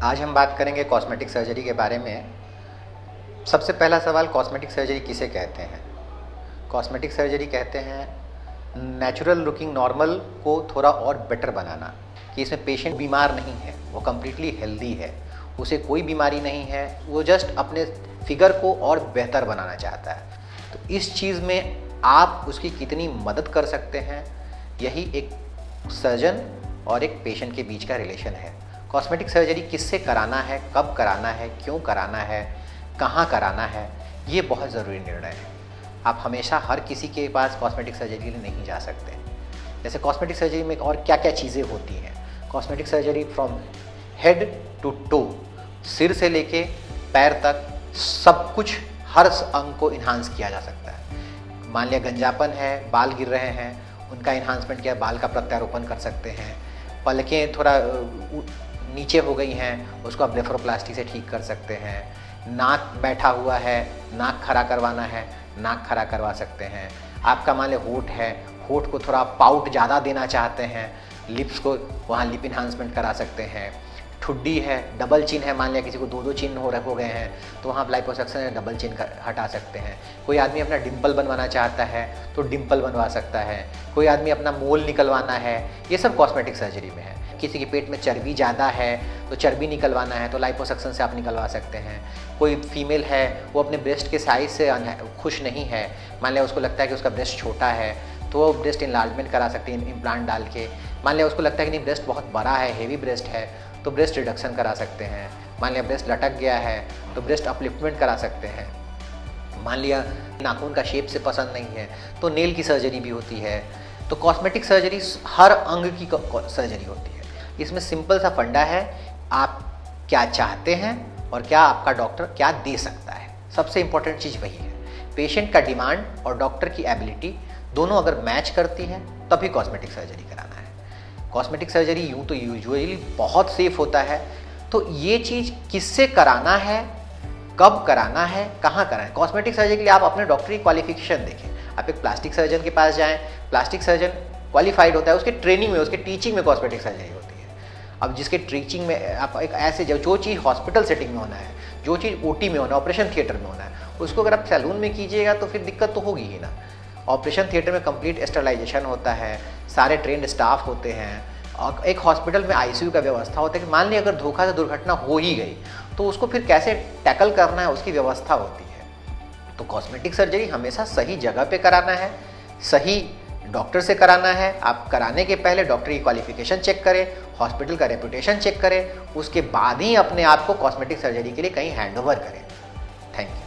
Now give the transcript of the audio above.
आज हम बात करेंगे कॉस्मेटिक सर्जरी के बारे में। सबसे पहला सवाल, कॉस्मेटिक सर्जरी किसे कहते हैं? कॉस्मेटिक सर्जरी कहते हैं नेचुरल लुकिंग नॉर्मल को थोड़ा और बेटर बनाना, कि इसमें पेशेंट बीमार नहीं है, वो कम्प्लीटली हेल्दी है, उसे कोई बीमारी नहीं है, वो जस्ट अपने फिगर को और बेहतर बनाना चाहता है। तो इस चीज़ में आप उसकी कितनी मदद कर सकते हैं, यही एक सर्जन और एक पेशेंट के बीच का रिलेशन है। कॉस्मेटिक सर्जरी किससे कराना है, कब कराना है, क्यों कराना है, कहाँ कराना है, ये बहुत ज़रूरी निर्णय है। आप हमेशा हर किसी के पास कॉस्मेटिक सर्जरी के लिए नहीं जा सकते। जैसे कॉस्मेटिक सर्जरी में और क्या क्या चीज़ें होती हैं। Cosmetic surgery from head to toe, सिर से लेके पैर तक सब कुछ, हर अंग को इन्हांस किया जा सकता है। मान लिया गंजापन है, बाल गिर रहे हैं, उनका इन्हांसमेंट किया, बाल का प्रत्यारोपण कर सकते हैं। पलकें थोड़ा नीचे हो गई हैं, उसको आप ब्लेफरोप्लास्टी से ठीक कर सकते हैं। नाक बैठा हुआ है, नाक खड़ा करवाना है, नाक खड़ा करवा सकते हैं। आपका मान लो होठ है, होठ को थोड़ा पाउट ज़्यादा देना चाहते हैं, लिप्स को वहाँ लिप इन्हांसमेंट करा सकते हैं। ठुड्डी है, डबल चिन है, मान लिया किसी को दो चिन्ह हो गए हैं, तो वहाँ आप लाइपोसक्शन से डबल चिन्ह हटा सकते हैं। कोई आदमी अपना डिम्पल बनवाना चाहता है तो डिम्पल बनवा सकता है। कोई आदमी अपना मोल निकलवाना है, ये सब कॉस्मेटिक सर्जरी में है। किसी के पेट में चर्बी ज़्यादा है तो चर्बी निकलवाना है तो लाइपोसक्शन से आप निकलवा सकते हैं। कोई फीमेल है, वो अपने ब्रेस्ट के साइज़ से खुश नहीं है, मान लिया उसको लगता है कि उसका ब्रेस्ट छोटा है, तो वो ब्रेस्ट इनलार्जमेंट करा सकती है इम्प्लांट डाल के। मान लिया उसको लगता है कि नहीं ब्रेस्ट बहुत बड़ा है, हेवी ब्रेस्ट है, तो ब्रेस्ट रिडक्शन करा सकते हैं। मान लिया ब्रेस्ट लटक गया है तो ब्रेस्ट अपलिफ्टमेंट करा सकते हैं। मान लिया नाखून का शेप से पसंद नहीं है तो नेल की सर्जरी भी होती है। तो कॉस्मेटिक सर्जरी हर अंग की सर्जरी होती है। इसमें सिंपल सा फंडा है, आप क्या चाहते हैं और क्या आपका डॉक्टर क्या दे सकता है। सबसे इंपॉर्टेंट चीज़ वही है। पेशेंट का डिमांड और डॉक्टर की एबिलिटी दोनों अगर मैच करती है तभी कॉस्मेटिक सर्जरी कराना है। कॉस्मेटिक सर्जरी यूँ तो यूजुअली बहुत सेफ होता है। तो ये चीज़ किससे कराना है, कब कराना है, कहाँ कराना है। कॉस्मेटिक सर्जरी के लिए आप अपने डॉक्टरी क्वालिफिकेशन देखें। आप एक प्लास्टिक सर्जन के पास जाएं, प्लास्टिक सर्जन क्वालिफाइड होता है, उसके ट्रेनिंग में, उसके टीचिंग में कॉस्मेटिक सर्जरी होती है। अब जिसके टीचिंग में आप एक ऐसे जो चीज़ हॉस्पिटल सेटिंग में होना है, जो चीज़ ओटी में होना है, ऑपरेशन थिएटर में होना है, उसको अगर आप सैलून में कीजिएगा तो फिर दिक्कत तो होगी ही ना। ऑपरेशन थिएटर में कंप्लीट स्टरलाइजेशन होता है, सारे ट्रेंड स्टाफ होते हैं, और एक हॉस्पिटल में आईसीयू का व्यवस्था होता है कि मान ली अगर धोखा से दुर्घटना हो ही गई तो उसको फिर कैसे टैकल करना है, उसकी व्यवस्था होती है। तो कॉस्मेटिक सर्जरी हमेशा सही जगह पे कराना है, सही डॉक्टर से कराना है। आप कराने के पहले डॉक्टर की क्वालिफिकेशन चेक करें, हॉस्पिटल का रेपुटेशन चेक करें, उसके बाद ही अपने आप को कॉस्मेटिक सर्जरी के लिए कहीं हैंड ओवर करें। Thank you.